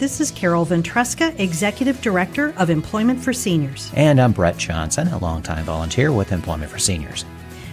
This is Carol Ventresca, Executive Director of Employment for Seniors. And I'm Brett Johnson, a longtime volunteer with Employment for Seniors.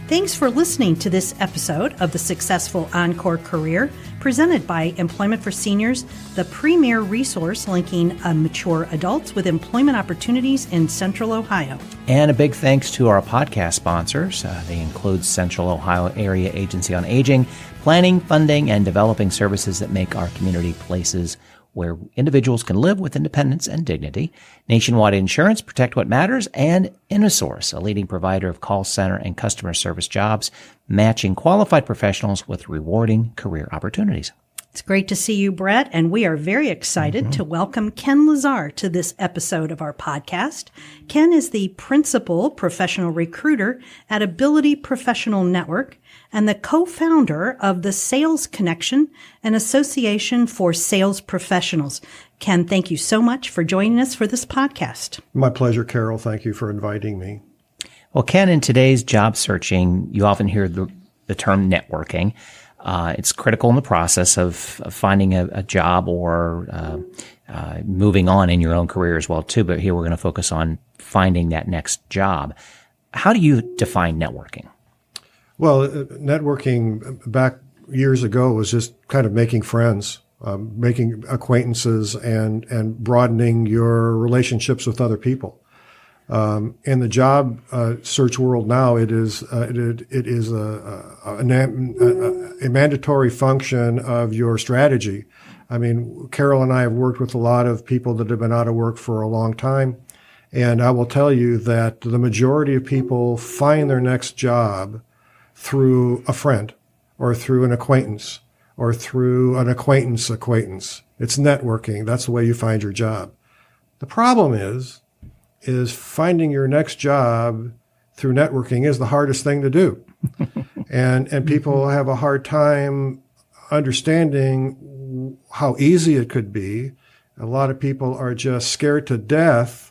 Thanks for listening to this episode of The Successful Encore Career, presented by Employment for Seniors, the premier resource linking mature adults with employment opportunities in Central Ohio. And a big thanks to our podcast sponsors. They include Central Ohio Area Agency on Aging, planning, funding, and developing services that make our community places where individuals can live with independence and dignity, Nationwide Insurance, Protect What Matters, and Innosource, a leading provider of call center and customer service jobs, matching qualified professionals with rewarding career opportunities. It's great to see you, Brett, and we are very excited to welcome Ken Lazar to this episode of our podcast. Ken is the principal professional recruiter at Ability Professional Network and the co-founder of the Sales Connection, an association for sales professionals. Ken, thank you so much for joining us for this podcast. My pleasure, Carol. Thank you for inviting me. Well, Ken, in today's job searching, you often hear the term networking. It's critical in the process of finding a job or moving on in your own career as well, too. But here we're going to focus on finding that next job. How do you define networking? Well, networking back years ago was just kind of making friends, making acquaintances, and broadening your relationships with other people. In the job search world now, it is a mandatory function of your strategy. I mean, Carol and I have worked with a lot of people that have been out of work for a long time, and I will tell you that the majority of people find their next job through a friend or through an acquaintance or through an acquaintance. It's networking. That's the way you find your job. The problem is finding your next job through networking is the hardest thing to do. And people have a hard time understanding how easy it could be. A lot of people are just scared to death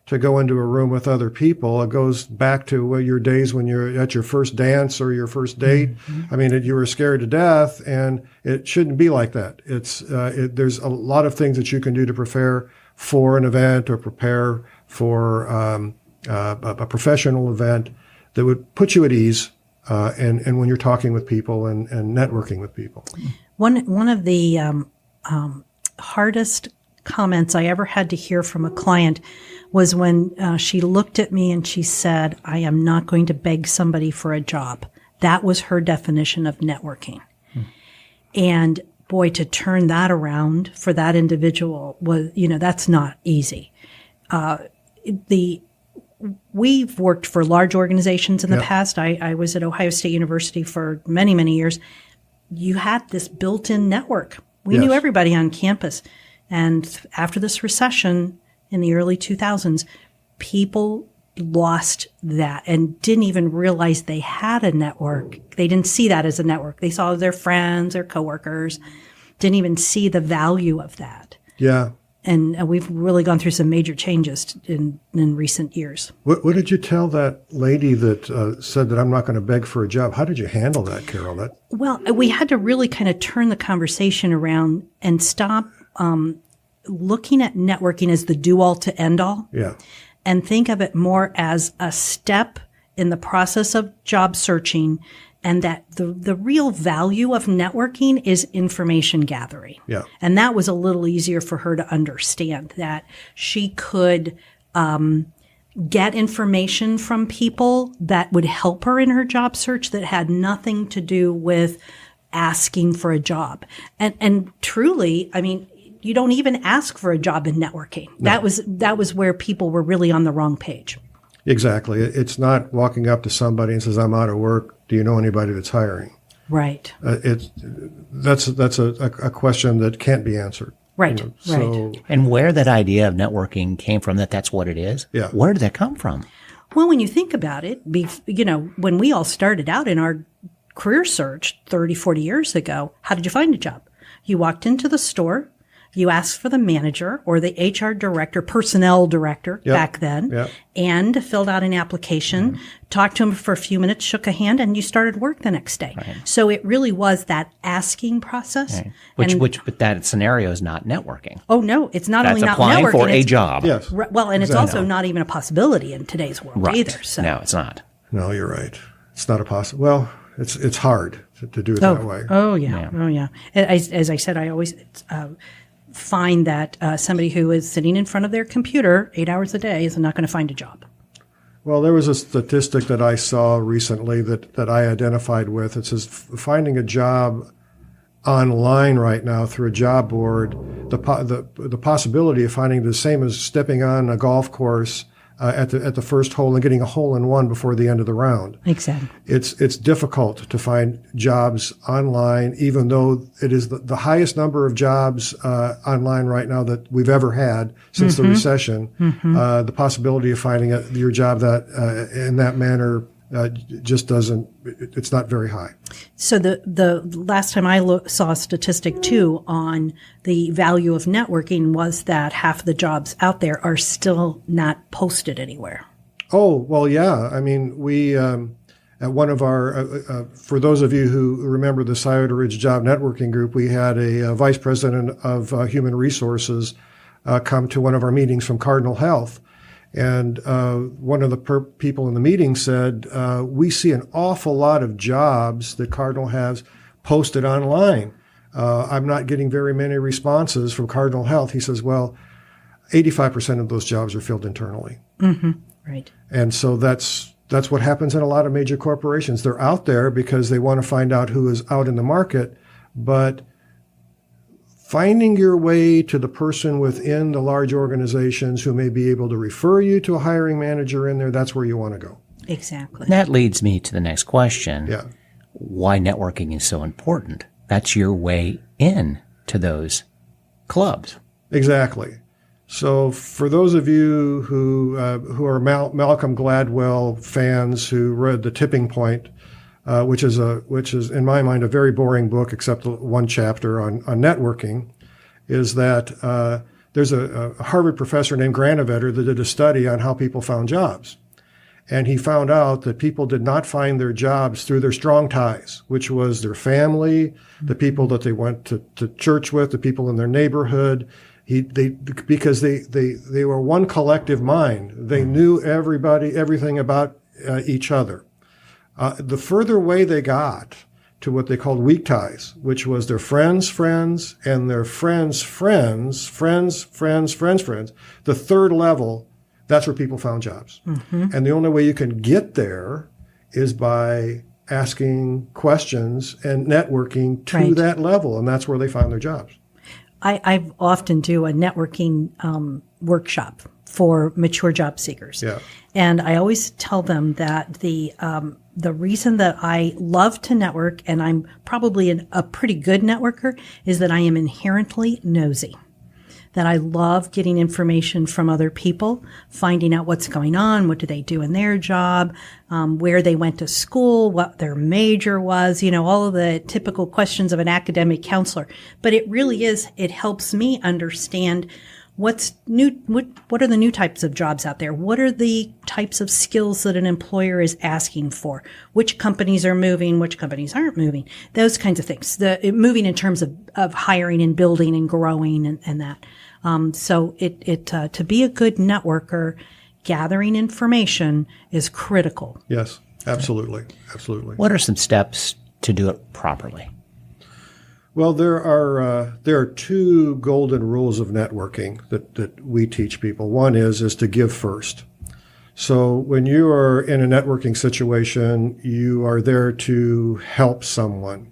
to go into a room with other people. It goes back to your days when you're at your first dance or your first date. I mean, you were scared to death, and it shouldn't be like that. There's a lot of things that you can do to prepare for an event or prepare for a professional event that would put you at ease and when you're talking with people and networking with people. One of the hardest comments I ever had to hear from a client was when she looked at me and she said, "I am not going to beg somebody for a job." That was her definition of networking. And boy, to turn that around for that individual was, that's not easy. We've worked for large organizations in the past. I was at Ohio State University for many, many years. You had this built-in network. We knew everybody on campus. And after this recession in the early 2000s, people lost that and didn't even realize they had a network. They didn't see that as a network. They saw their friends, their coworkers, didn't even see the value of that. Yeah. And we've really gone through some major changes in recent years. What did you tell that lady that said that I'm not going to beg for a job? How did you handle that, Carol? Well, we had to really kind of turn the conversation around and stop looking at networking as the do-all to end-all. Yeah. And think of it more as a step in the process of job searching, and that the real value of networking is information gathering. Yeah. And that was a little easier for her to understand, that she could get information from people that would help her in her job search that had nothing to do with asking for a job. And truly, I mean, you don't even ask for a job in networking. No. That was where people were really on the wrong page. Exactly. It's not walking up to somebody and says, "I'm out of work. Do you know anybody that's hiring?" Right. That's a question that can't be answered. Right. Right. And where that idea of networking came from, that's what it is. Yeah. Where did that come from? Well, when you think about it, when we all started out in our career search 30, 40 years ago, how did you find a job? You walked into the store. You asked for the manager or the HR director, personnel director back then, and filled out an application, talked to him for a few minutes, shook a hand, and you started work the next day. Right. So it really was that asking process. Right. But that scenario is not networking. Oh, no, it's not only not applying networking. for a job. Yes. Well, and it's also not even a possibility in today's world either. So. No, it's not. No, you're right. It's not a possible. Well, it's hard to do it that way. Oh, yeah. Oh, yeah. As I said, I always find that somebody who is sitting in front of their computer 8 hours a day is not going to find a job. Well, there was a statistic that I saw recently that I identified with. It says finding a job online right now through a job board, the possibility of finding the same as stepping on a golf course at the first hole and getting a hole in one before the end of the round. Exactly. It's difficult to find jobs online, even though it is the highest number of jobs online right now that we've ever had since the recession. The possibility of finding your job in that manner just doesn't. It's not very high. So the last time I saw a statistic too on the value of networking was that half of the jobs out there are still not posted anywhere. Oh, well, yeah. I mean, we at one of our for those of you who remember the Scioto Ridge Job Networking Group, we had a vice president of human resources come to one of our meetings from Cardinal Health. And one of the people in the meeting said, we see an awful lot of jobs that Cardinal has posted online. I'm not getting very many responses from Cardinal Health. He says, well, 85% of those jobs are filled internally. Right. And so that's what happens in a lot of major corporations. They're out there because they want to find out who is out in the market, but finding your way to the person within the large organizations who may be able to refer you to a hiring manager in there, that's where you want to go. Exactly. That leads me to the next question. Yeah. Why networking is so important. That's your way in to those clubs. Exactly. So for those of you who are Malcolm Gladwell fans who read The Tipping Point, which is in my mind a very boring book, except one chapter on networking, is that there's a Harvard professor named Granovetter that did a study on how people found jobs. And he found out that people did not find their jobs through their strong ties, which was their family, the people that they went to church with, the people in their neighborhood. Because they were one collective mind. They knew everything about each other. The further away they got to what they called weak ties, which was their friends' friends and their friends' friends, the third level, that's where people found jobs. And the only way you can get there is by asking questions and networking to that level, and that's where they found their jobs. I often do a networking workshop for mature job seekers. Yeah. And I always tell them that the reason that I love to network, and I'm probably a pretty good networker, is that I am inherently nosy. That I love getting information from other people, finding out what's going on, what do they do in their job, where they went to school, what their major was, all of the typical questions of an academic counselor. But it really is, it helps me understand what's new, what are the new types of jobs out there? What are the types of skills that an employer is asking for? Which companies are moving, which companies aren't moving? Those kinds of things. Moving in terms of hiring and building and growing and that. So to be a good networker, gathering information is critical. Yes, absolutely. Absolutely. What are some steps to do it properly? Well, there are two golden rules of networking that we teach people. One is to give first. So when you are in a networking situation, you are there to help someone.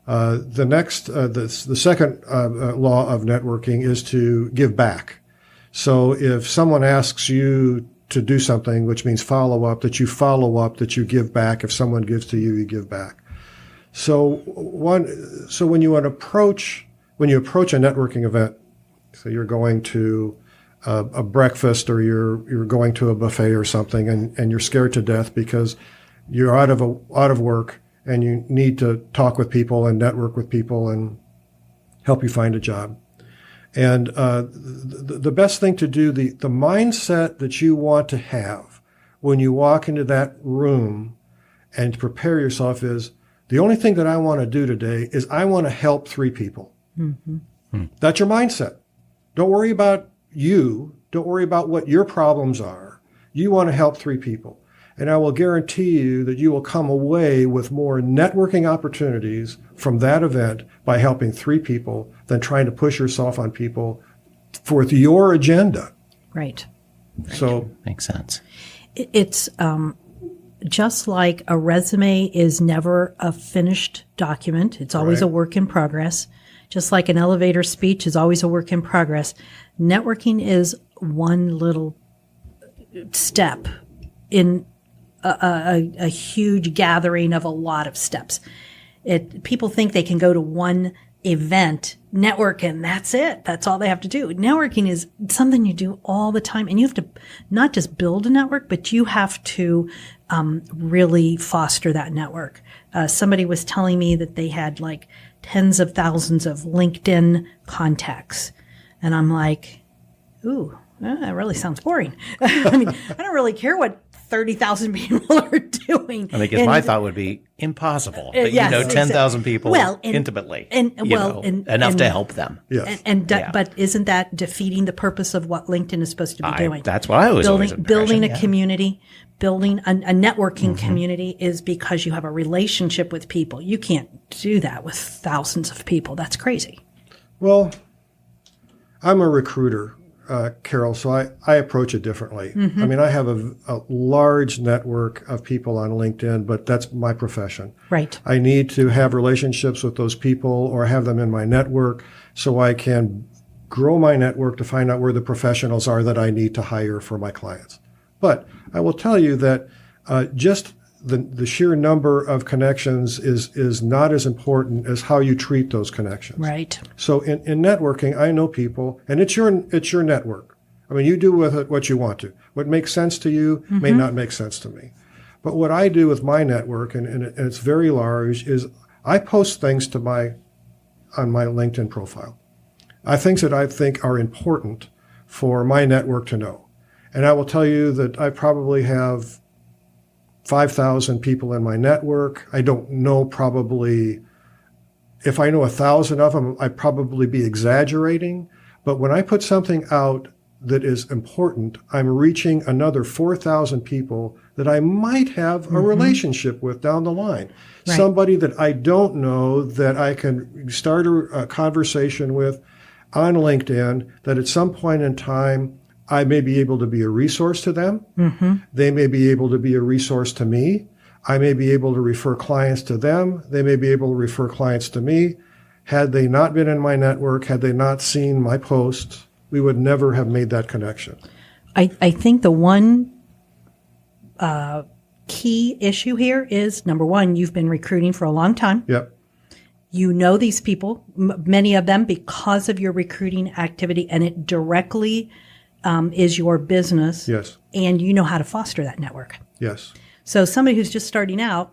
The second law of networking is to give back. So if someone asks you to do something, which means follow up, that you give back. If someone gives to you, you give back. So when you approach a networking event, so you're going to a breakfast or you're going to a buffet or something, and you're scared to death because you're out of work and you need to talk with people and network with people and help you find a job. And the best thing to do, the mindset that you want to have when you walk into that room and to prepare yourself is, the only thing that I want to do today is I want to help 3 people. That's your mindset. Don't worry about you. Don't worry about what your problems are. You want to help 3 people. And I will guarantee you that you will come away with more networking opportunities from that event by helping 3 people than trying to push yourself on people for your agenda. Right. So makes sense. It's just like a resume is never a finished document. It's always a work in progress. Just like an elevator speech is always a work in progress. Networking is one little step in a huge gathering of a lot of steps. People think they can go to one event, network, and that's it. That's all they have to do. Networking is something you do all the time, and you have to not just build a network, but you have to really foster that network. Somebody was telling me that they had like tens of thousands of LinkedIn contacts, and I'm like, ooh, that really sounds boring. I mean, I don't really care what 30,000 people are doing. I guess my thought would be impossible. But yes, you know 10,000 people intimately, enough to help them. Yes. But isn't that defeating the purpose of what LinkedIn is supposed to be doing? That's what I was building a community, building a networking community is because you have a relationship with people. You can't do that with thousands of people. That's crazy. Well, I'm a recruiter, Carol, so I approach it differently. I mean, I have a large network of people on LinkedIn, but that's my profession. Right. I need to have relationships with those people or have them in my network so I can grow my network to find out where the professionals are that I need to hire for my clients. But I will tell you that just the sheer number of connections is not as important as how you treat those connections. Right. So in networking, I know people, and it's your network. I mean, you do with it what you want to. What makes sense to you may not make sense to me. But what I do with my network, and it's very large, is I post things on my LinkedIn profile. Things that I think are important for my network to know. And I will tell you that I probably have 5,000 people in my network. I don't know probably, if I know 1,000 of them, I'd probably be exaggerating. But when I put something out that is important, I'm reaching another 4,000 people that I might have a relationship with down the line. Right. Somebody that I don't know that I can start a conversation with on LinkedIn that at some point in time, I may be able to be a resource to them. They may be able to be a resource to me. I may be able to refer clients to them. They may be able to refer clients to me. Had they not been in my network, had they not seen my posts, we would never have made that connection. I think the one key issue here is, number one, you've been recruiting for a long time. Yep. You know these people, many of them, because of your recruiting activity, and it directly is your business. Yes. And you know how to foster that network. Yes. So somebody who's just starting out,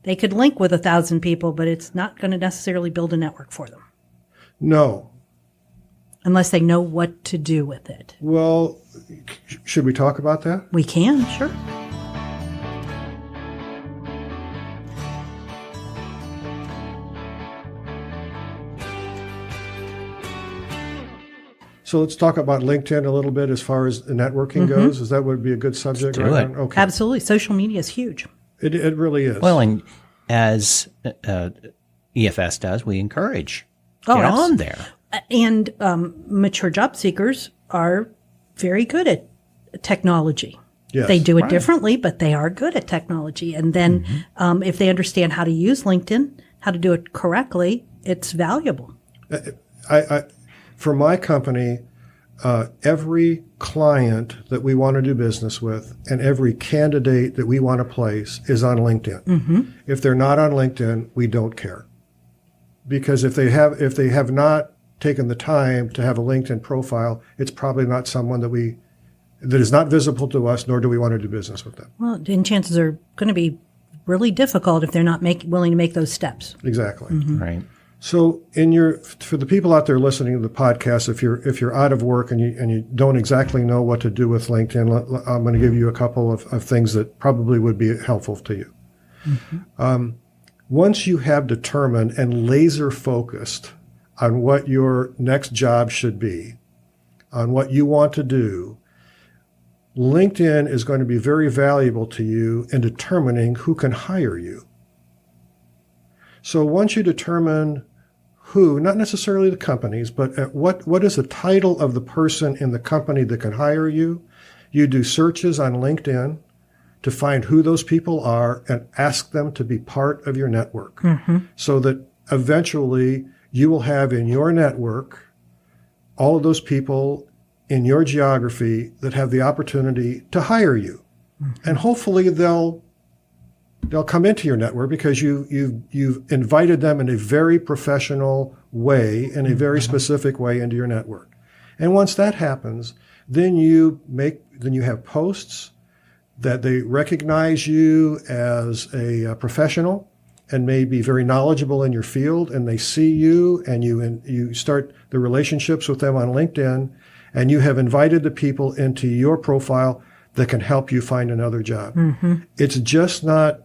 they could link with 1,000 people, but it's not going to necessarily build a network for them. No. Unless they know what to do with it. Well, should we talk about that? We can, sure. So let's talk about LinkedIn a little bit as far as networking goes. Is that would be a good subject? Let's do it. Okay. Absolutely. Social media is huge. It really is. Well, and as EFS does, we encourage get on there. And mature job seekers are very good at technology. Yes. They do it differently, but they are good at technology. And then if they understand how to use LinkedIn, how to do it correctly, it's valuable. For my company, every client that we want to do business with and every candidate that we want to place is on LinkedIn. If they're not on LinkedIn, we don't care. Because if they have not taken the time to have a LinkedIn profile, it's probably not someone that is not visible to us, nor do we want to do business with them. Well, and chances are going to be really difficult if they're not willing to make those steps. Exactly. Right. So for the people out there listening to the podcast, if you're out of work and you don't exactly know what to do with LinkedIn, I'm going to give you a couple of things that probably would be helpful to you. Mm-hmm. Once you have determined and laser focused on what your next job should be, on what you want to do, LinkedIn is going to be very valuable to you in determining who can hire you. So once you determine who, not necessarily the companies, but what is the title of the person in the company that can hire you, you do searches on LinkedIn to find who those people are and ask them to be part of your network, so that eventually you will have in your network all of those people in your geography that have the opportunity to hire you. And hopefully they'll come into your network because you've invited them in a very professional way, in a very specific way into your network. And once that happens, then you have posts that they recognize you as a professional and may be very knowledgeable in your field, and they see you and you start the relationships with them on LinkedIn, and you have invited the people into your profile that can help you find another job. It's just not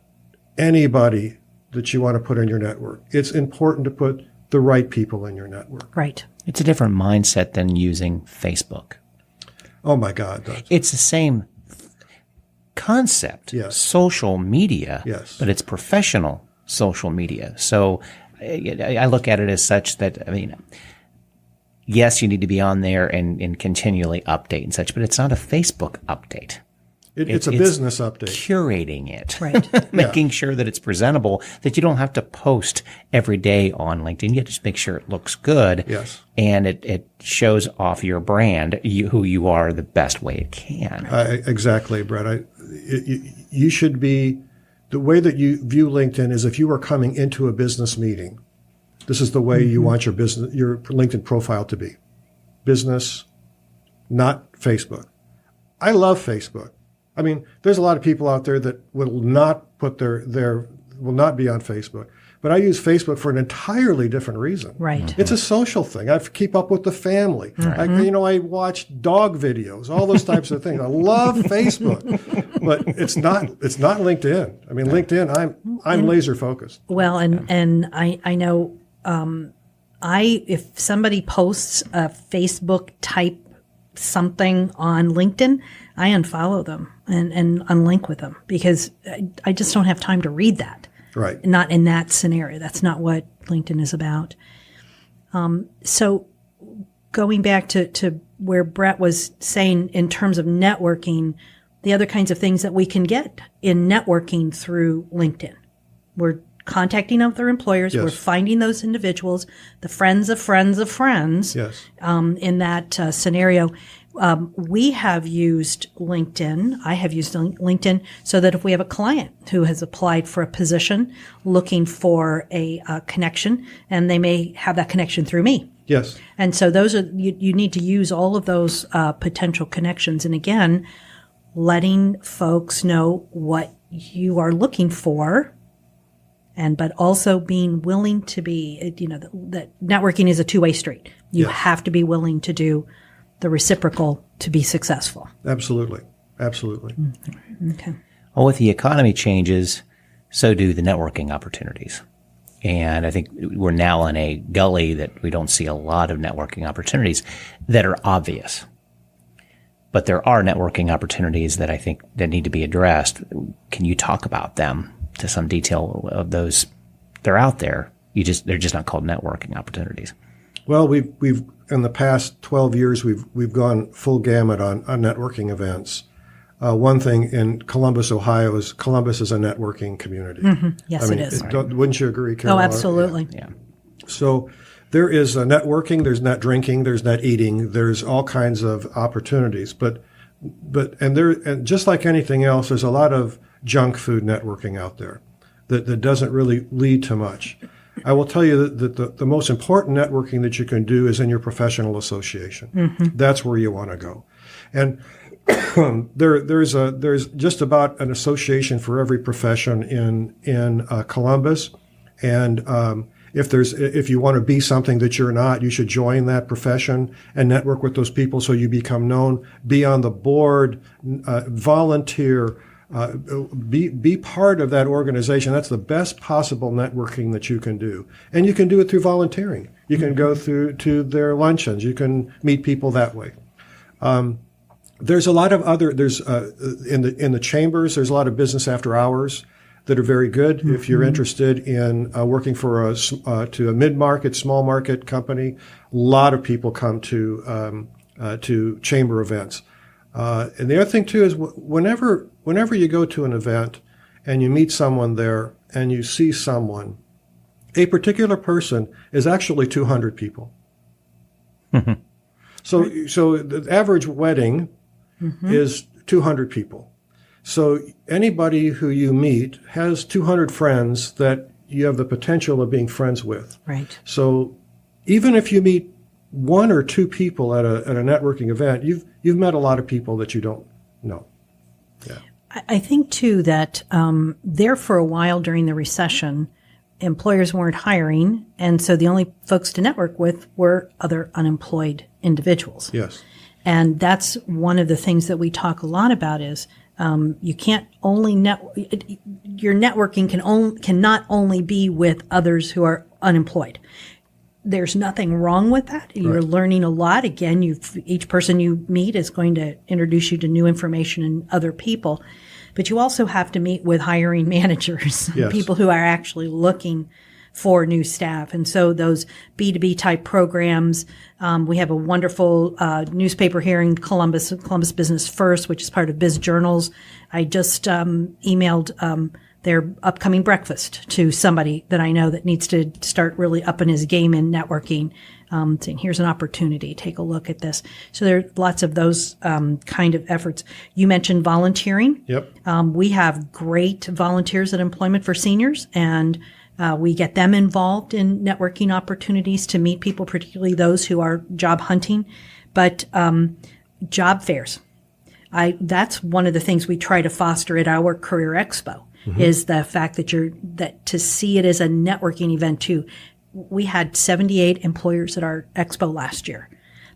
anybody that you want to put in your network. It's important to put the right people in your network. Right. It's a different mindset than using Facebook. Oh my God. It's the same concept. Yes. Social media. Yes. But it's professional social media. So I look at it as such that, yes, you need to be on there and continually update and such, but it's not a Facebook update. It's a business update. Curating it. Right. Making sure that it's presentable, that you don't have to post every day on LinkedIn. You just make sure it looks good. Yes. And it shows off your brand, who you are, the best way it can. Exactly, Brett. You should be, the way that you view LinkedIn is if you are coming into a business meeting, this is the way you want your LinkedIn profile to be. Business, not Facebook. I love Facebook. I mean, there's a lot of people out there that will not put will not be on Facebook. But I use Facebook for an entirely different reason. Right. It's a social thing. I keep up with the family. I watch dog videos, all those types of things. I love Facebook, but it's not LinkedIn. I mean, LinkedIn, I'm laser focused. Well, and I know, if somebody posts a Facebook type something on LinkedIn, I unfollow them and unlink with them because I just don't have time to read that. Right. Not in that scenario. That's not what LinkedIn is about. So going back to where Brett was saying in terms of networking, the other kinds of things that we can get in networking through LinkedIn. We're contacting other employers. Yes. We're finding those individuals, the friends of friends of friends. Yes. In that scenario. We have used LinkedIn. I have used LinkedIn so that if we have a client who has applied for a position looking for a connection, and they may have that connection through me. Yes. And so those are, you need to use all of those potential connections. And again, letting folks know what you are looking for, but also being willing to be, that networking is a two-way street. You have to be willing to do the reciprocal to be successful. Absolutely. Absolutely. Okay. Well, with the economy changes, so do the networking opportunities. And I think we're now in a gully that we don't see a lot of networking opportunities that are obvious. But there are networking opportunities that I think that need to be addressed. Can you talk about them to some detail of those? They're out there. They're just not called networking opportunities. Well, we've in the past 12 years, we've gone full gamut on networking events. One thing in Columbus, Ohio, is Columbus is a networking community. Yes, it is. Wouldn't you agree, Carol? Oh, absolutely. Yeah. So there is networking, there's net drinking, there's net eating, there's all kinds of opportunities. But just like anything else, there's a lot of junk food networking out there that doesn't really lead to much. I will tell you that the most important networking that you can do is in your professional association. That's where you want to go. And there's just about an association for every profession in Columbus. And If you want to be something that you're not, you should join that profession and network with those people so you become known. Be on the board, volunteer, be part of that organization. That's the best possible networking that you can do. And you can do it through volunteering. You can go through to their luncheons. You can meet people that way. There's a lot of other, in the chambers, there's a lot of business after hours that are very good. Mm-hmm. If you're interested in working for to a mid-market, small market company, a lot of people come to chamber events. And the other thing too is whenever you go to an event and you meet someone there and you see someone, a particular person is actually 200 people. Mm-hmm. So the average wedding is 200 people. So anybody who you meet has 200 friends that you have the potential of being friends with. Right. So even if you meet one or two people at a networking event, you've met a lot of people that you don't know. Yeah. I think too that there for a while during the recession, employers weren't hiring, and so the only folks to network with were other unemployed individuals. Yes. And that's one of the things that we talk a lot about is you can't only your networking cannot only be with others who are unemployed. There's nothing wrong with that. You're learning a lot. Again, each person you meet is going to introduce you to new information and other people. But you also have to meet with hiring managers, yes. people who are actually looking for new staff. And so those B2B type programs, we have a wonderful newspaper here in Columbus Business First, which is part of Biz Journals. I just emailed their upcoming breakfast to somebody that I know that needs to start really upping his game in networking, saying, here's an opportunity, take a look at this. So there are lots of those kind of efforts. You mentioned volunteering. Yep. We have great volunteers at Employment for Seniors, and we get them involved in networking opportunities to meet people, particularly those who are job hunting. But job fairs, that's one of the things we try to foster at our Career Expo. Mm-hmm. Is the fact that to see it as a networking event too. We had 78 employers at our expo last year.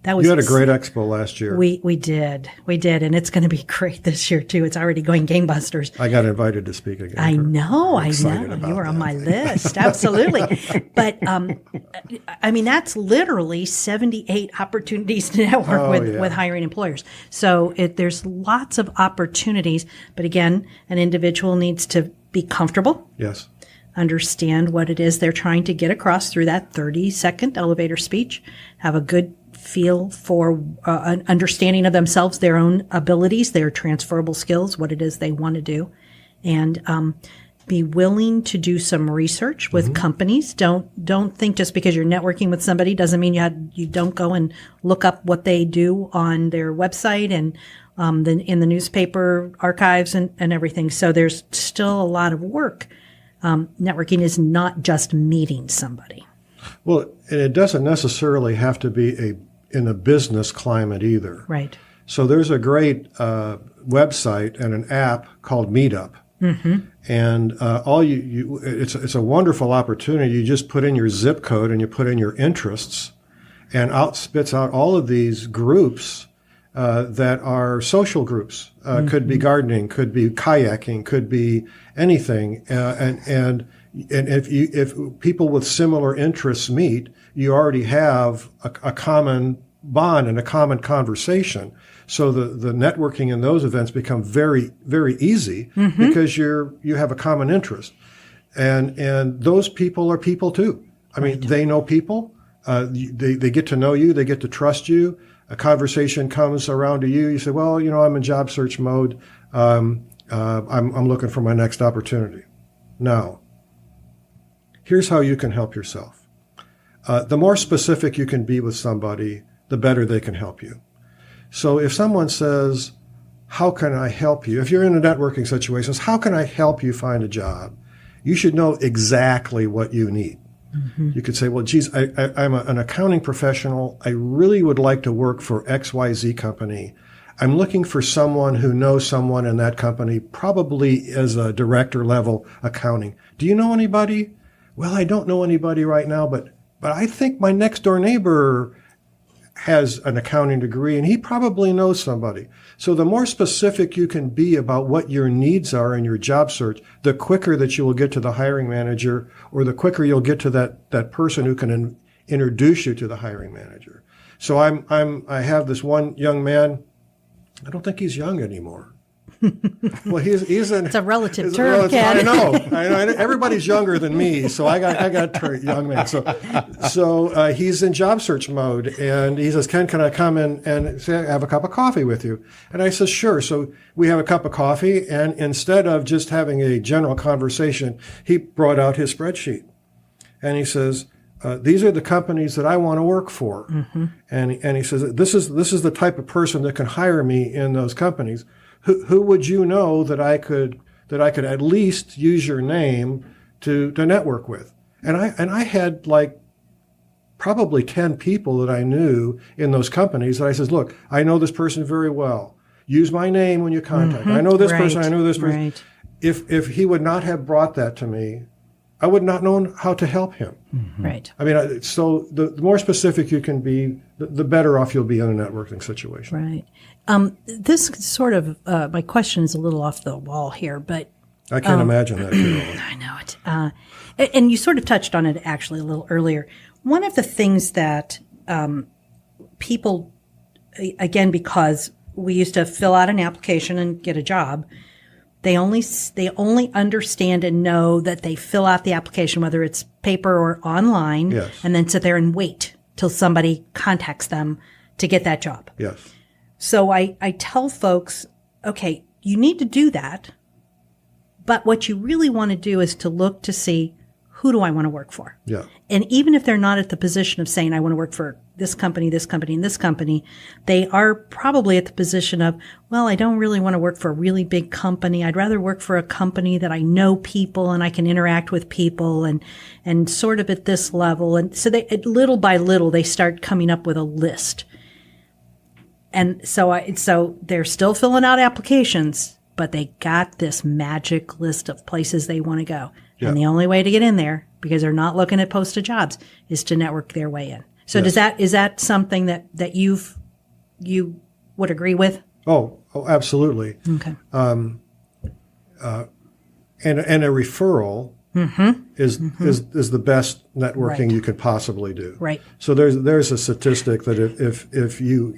You had a great expo last year. We did, and it's going to be great this year too. It's already going gangbusters. I got invited to speak again. I know. You were on my list, absolutely. But I mean, that's literally 78 opportunities to network with hiring employers. So there's lots of opportunities, but again, an individual needs to be comfortable. Yes. Understand what it is they're trying to get across through that 30-second elevator speech. Have a good feel for an understanding of themselves, their own abilities, their transferable skills, what it is they want to do, and be willing to do some research with mm-hmm. companies. Don't think just because you're networking with somebody doesn't mean you don't go and look up what they do on their website and in the newspaper archives and everything. So there's still a lot of work. Networking is not just meeting somebody. Well, and it doesn't necessarily have to be in a business climate either. Right. So there's a great website and an app called Meetup. Mm-hmm. And it's a wonderful opportunity. You just put in your zip code and you put in your interests, and spits out all of these groups that are social groups. Mm-hmm. Could be gardening, could be kayaking, could be anything. And if people with similar interests meet, you already have a common bond and a common conversation. So the networking in those events become very, very easy mm-hmm. because you have a common interest. And those people are people too. I mean, they know people. They get to know you. They get to trust you. A conversation comes around to you. You say, well, I'm in job search mode. I'm looking for my next opportunity. Now, here's how you can help yourself. The more specific you can be with somebody, the better they can help you. So if someone says, how can I help you? If you're in a networking situation, how can I help you find a job? You should know exactly what you need. Mm-hmm. You could say, well, geez, I'm an accounting professional. I really would like to work for XYZ company. I'm looking for someone who knows someone in that company, probably as a director level accounting. Do you know anybody? well, I don't know anybody right now, but I think my next door neighbor has an accounting degree and he probably knows somebody. So the more specific you can be about what your needs are in your job search, the quicker that you will get to the hiring manager, or the quicker you'll get to that person who can introduce you to the hiring manager. So I have this one young man. I don't think he's young anymore. Well, he's it's a relative term, Ken. I know. Everybody's younger than me, so I got young man. So he's in job search mode, and he says, "Ken, can I come in and have a cup of coffee with you?" And I said, "Sure." So we have a cup of coffee, and instead of just having a general conversation, he brought out his spreadsheet, and he says, "These are the companies that I want to work for," and he says, "This is the type of person that can hire me in those companies. Who would you know that I could at least use your name to network with?" And I had like probably 10 people that I knew in those companies that I said, "Look, I know this person very well. Use my name when you contact. I know this person. I know this person." Right. If he would not have brought that to me, I would not know how to help him. Right. I mean, so the more specific you can be, the better off you'll be in a networking situation. Right. This sort of, my question is a little off the wall here, but I can't imagine that, Carol. I know it. And you sort of touched on it actually a little earlier. One of the things that people, again, because we used to fill out an application and get a job, they only understand and know that they fill out the application, whether it's paper or online, yes, and then sit there and wait till somebody contacts them to get that job. Yes. So I tell folks, okay, you need to do that, but what you really want to do is to look to see, who do I want to work for? Yeah. And even if they're not at the position of saying, I want to work for this company, and this company, they are probably at the position of, well, I don't really want to work for a really big company. I'd rather work for a company that I know people and I can interact with people and sort of at this level. And so they, little by little, they start coming up with a list. And so they're still filling out applications, but they got this magic list of places they want to go. Yeah. And the only way to get in there, because they're not looking at posted jobs, is to network their way in. So yes. Is that something that you would agree with? Oh, absolutely. Okay. And a referral is the best networking right. you could possibly do. Right. So there's a statistic that if your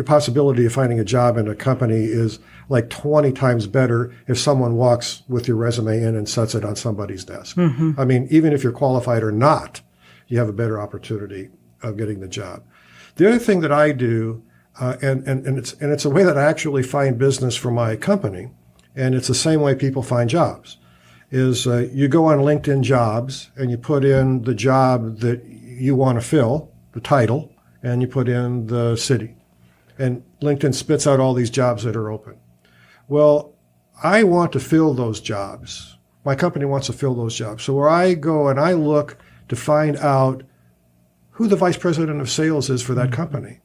possibility of finding a job in a company is like 20 times better if someone walks with your resume in and sets it on somebody's desk. I mean, even if you're qualified or not, you have a better opportunity of getting the job. The other thing that I do, and it's a way that I actually find business for my company, and it's the same way people find jobs, is you go on LinkedIn Jobs and you put in the job that you want to fill, the title, and you put in the city. And LinkedIn spits out all these jobs that are open. Well, I want to fill those jobs. My company wants to fill those jobs. So where I go and I look to find out who the vice president of sales is for that company.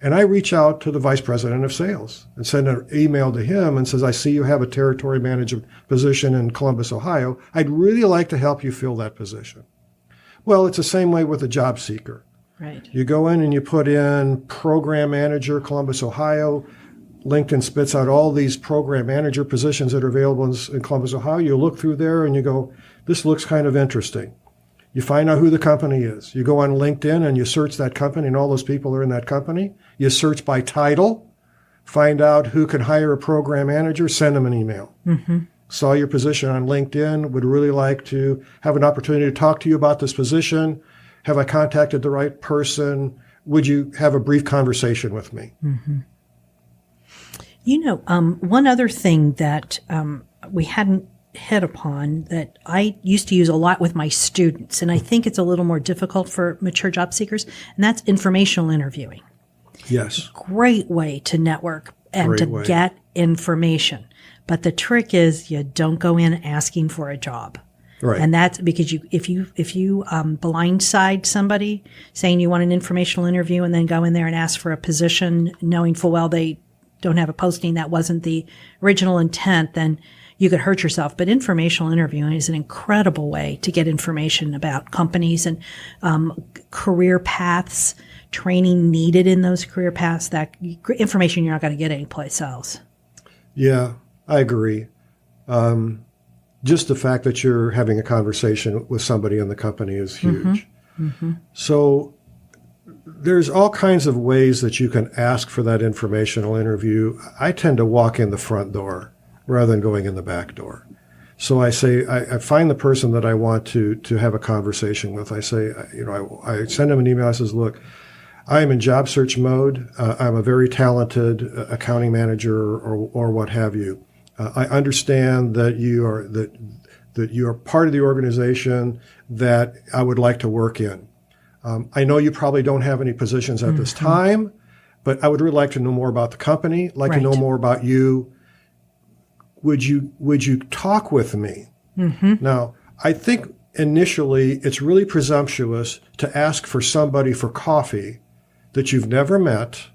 And I reach out to the vice president of sales and send an email to him and says, I see you have a territory manager position in Columbus, Ohio. I'd really like to help you fill that position. Well, it's the same way with a job seeker. Right. You go in and you put in program manager, Columbus, Ohio. LinkedIn spits out all these program manager positions that are available in Columbus, Ohio. You look through there and you go, this looks kind of interesting. You find out who the company is. You go on LinkedIn and you search that company and all those people are in that company. You search by title, find out who can hire a program manager, send them an email. Saw your position on LinkedIn, would really like to have an opportunity to talk to you about this position. Have I contacted the right person? Would you have a brief conversation with me? You know, one other thing that we hadn't hit upon that I used to use a lot with my students, and I think it's a little more difficult for mature job seekers, and that's informational interviewing. Yes. Great way to network and to get information. But the trick is you don't go in asking for a job. Right. And that's because if you blindside somebody saying you want an informational interview and then go in there and ask for a position knowing full well they don't have a posting, that wasn't the original intent, then you could hurt yourself. But informational interviewing is an incredible way to get information about companies and career paths, training needed in those career paths, that information you're not going to get anyplace else. Yeah, I agree. Just the fact that you're having a conversation with somebody in the company is huge. So there's all kinds of ways that you can ask for that informational interview. I tend to walk in the front door rather than going in the back door. So I say, I find the person that I want to have a conversation with. I say, I send them an email. I says, look, I am in job search mode. I'm a very talented accounting manager or what have you. I understand that you are part of the organization that I would like to work in. I know you probably don't have any positions at this time, but I would really like to know more about the company, to know more about you. Would you talk with me? Now, I think initially it's really presumptuous to ask for somebody for coffee that you've never met,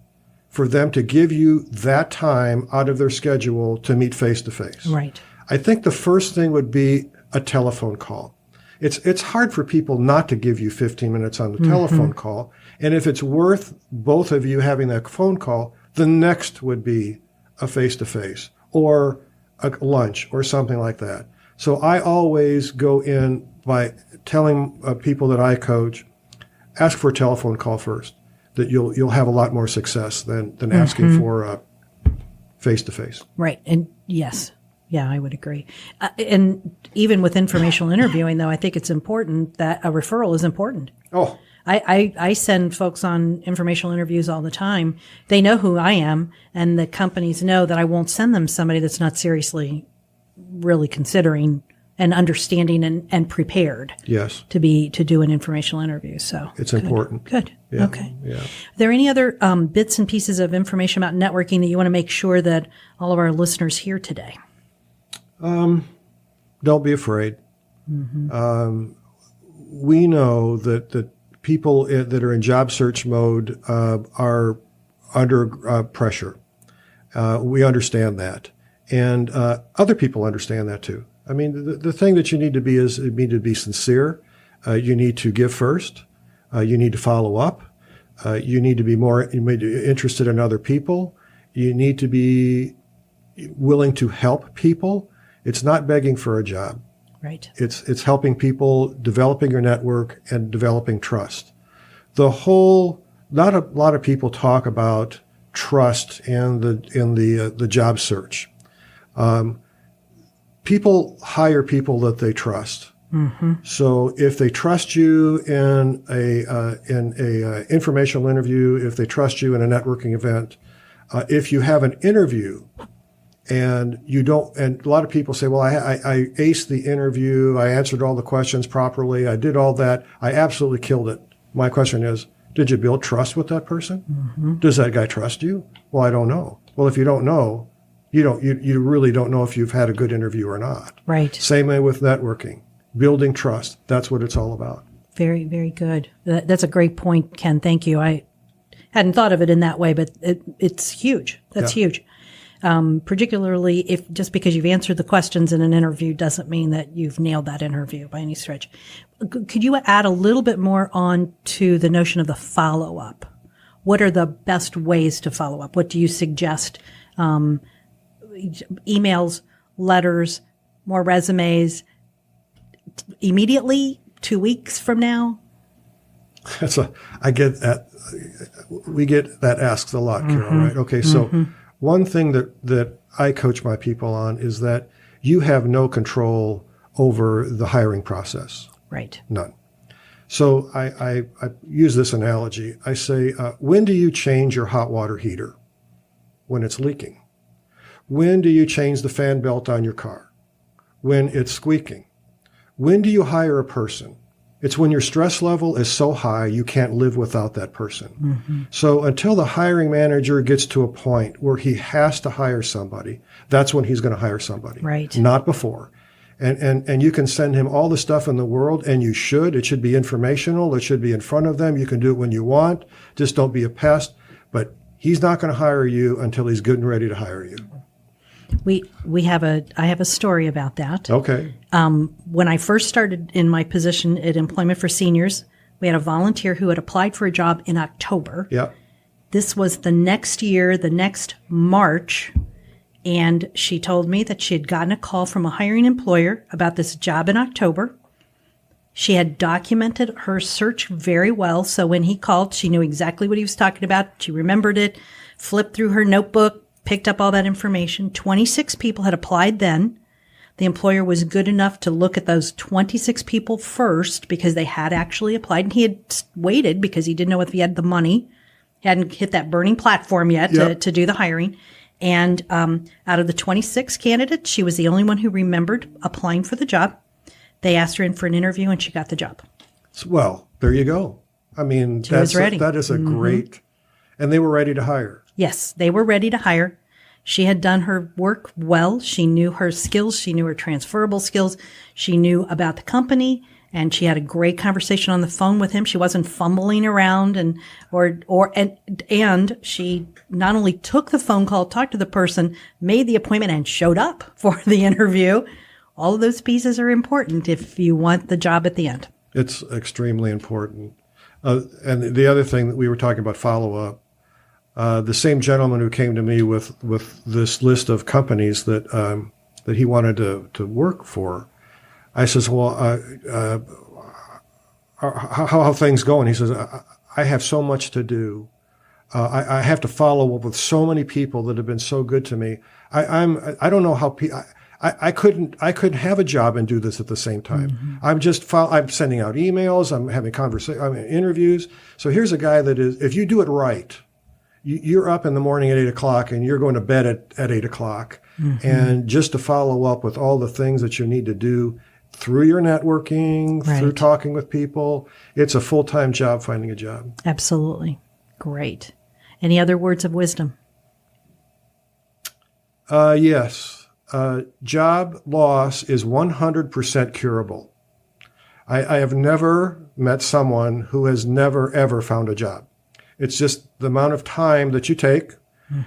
for them to give you that time out of their schedule to meet face to face. Right. I think the first thing would be a telephone call. It's hard for people not to give you 15 minutes on the telephone call. And if it's worth both of you having that phone call, the next would be a face-to-face or a lunch or something like that. So I always go in by telling people that I coach, ask for a telephone call first, that you'll have a lot more success than asking for a face-to-face. Right. And yes. Yeah, I would agree. And even with informational interviewing, though, I think it's important that a referral is important. Oh. I send folks on informational interviews all the time. They know who I am, and the companies know that I won't send them somebody that's not seriously really considering and understanding and prepared. Yes. To do an informational interview. So it's important. Good. Yeah. Okay. Yeah. Are there any other bits and pieces of information about networking that you want to make sure that all of our listeners hear today? Don't be afraid. We know that people that are in job search mode are under pressure. We understand that. And other people understand that too. I mean, the thing that you need to be is you need to be sincere. You need to give first. You need to follow up. You need to be more interested in other people. You need to be willing to help people. It's not begging for a job. Right. It's helping people, developing your network and developing trust. Not a lot of people talk about trust in the job search. People hire people that they trust. So if they trust you in a informational interview, if they trust you in a networking event, if you have an interview and you don't, and a lot of people say, well, I aced the interview. I answered all the questions properly. I did all that. I absolutely killed it. My question is, did you build trust with that person? Does that guy trust you? Well, I don't know. Well, if you don't know, you really don't know if you've had a good interview or not. Right. Same way with networking, building trust. That's what it's all about. Very, very good. That's a great point, Ken. Thank you. I hadn't thought of it in that way, but it's huge. That's huge. Particularly if just because you've answered the questions in an interview doesn't mean that you've nailed that interview by any stretch. Could you add a little bit more on to the notion of the follow-up? What are the best ways to follow up? What do you suggest? Emails, letters, more resumes, immediately, 2 weeks from now? I get that. We get that asked a lot, Carol, right? Okay, so one thing that I coach my people on is that you have no control over the hiring process. Right. None. So I use this analogy. I say, when do you change your hot water heater? When it's leaking. When do you change the fan belt on your car? When it's squeaking. When do you hire a person? It's when your stress level is so high you can't live without that person. So until the hiring manager gets to a point where he has to hire somebody, that's when he's going to hire somebody. Right. Not before. And you can send him all the stuff in the world, and you should. It should be informational. It should be in front of them. You can do it when you want. Just don't be a pest. But he's not going to hire you until he's good and ready to hire you. I have a story about that. Okay. When I first started in my position at Employment for Seniors, we had a volunteer who had applied for a job in October. Yeah. This was the next year, the next March, and she told me that she had gotten a call from a hiring employer about this job in October. She had documented her search very well, so when he called, she knew exactly what he was talking about. She remembered it, flipped through her notebook, picked up all that information. 26 people had applied then. The employer was good enough to look at those 26 people first because they had actually applied, and he had waited because he didn't know if he had the money. He hadn't hit that burning platform yet to do the hiring. And out of the 26 candidates, she was the only one who remembered applying for the job. They asked her in for an interview, and she got the job. Well, there you go. I mean, She was ready. that is a great, and they were ready to hire. Yes, they were ready to hire. She had done her work well. She knew her skills. She knew her transferable skills. She knew about the company, and she had a great conversation on the phone with him. She wasn't fumbling around, and she not only took the phone call, talked to the person, made the appointment, and showed up for the interview. All of those pieces are important if you want the job at the end. It's extremely important. And the other thing that we were talking about, follow-up, the same gentleman who came to me with this list of companies that he wanted to work for, I says, well, how things going? He says, I have so much to do. I have to follow up with so many people that have been so good to me. I don't know how I couldn't have a job and do this at the same time. Mm-hmm. I'm sending out emails. I'm having interviews. So here's a guy that is, if you do it right, you're up in the morning at 8 o'clock and you're going to bed at 8 o'clock. Mm-hmm. And just to follow up with all the things that you need to do through your networking, through talking with people, it's a full-time job finding a job. Absolutely. Great. Any other words of wisdom? Yes. Job loss is 100% curable. I have never met someone who has never, ever found a job. It's just the amount of time that you take,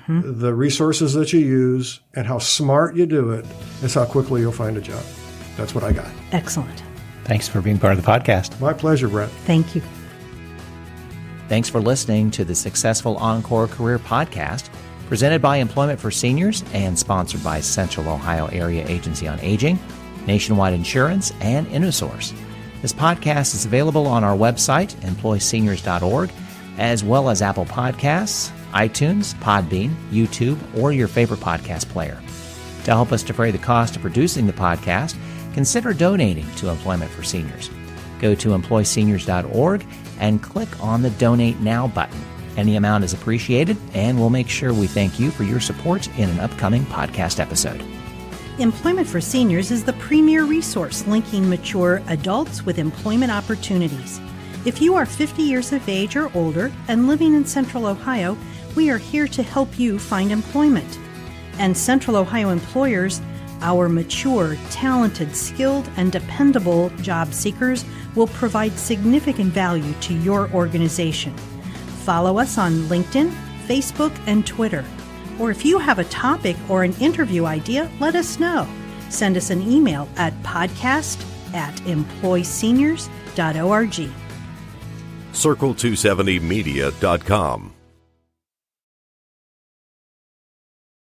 the resources that you use, and how smart you do it is how quickly you'll find a job. That's what I got. Excellent. Thanks for being part of the podcast. My pleasure, Brett. Thank you. Thanks for listening to the Successful Encore Career Podcast, presented by Employment for Seniors and sponsored by Central Ohio Area Agency on Aging, Nationwide Insurance, and InnoSource. This podcast is available on our website, employseniors.org, as well as Apple Podcasts, iTunes, Podbean, YouTube, or your favorite podcast player. To help us defray the cost of producing the podcast, consider donating to Employment for Seniors. Go to employseniors.org and click on the Donate Now button. Any amount is appreciated, and we'll make sure we thank you for your support in an upcoming podcast episode. Employment for Seniors is the premier resource linking mature adults with employment opportunities. If you are 50 years of age or older and living in Central Ohio, we are here to help you find employment. And Central Ohio employers, our mature, talented, skilled, and dependable job seekers will provide significant value to your organization. Follow us on LinkedIn, Facebook, and Twitter. Or if you have a topic or an interview idea, let us know. Send us an email at podcast@employseniors.org. Circle270Media.com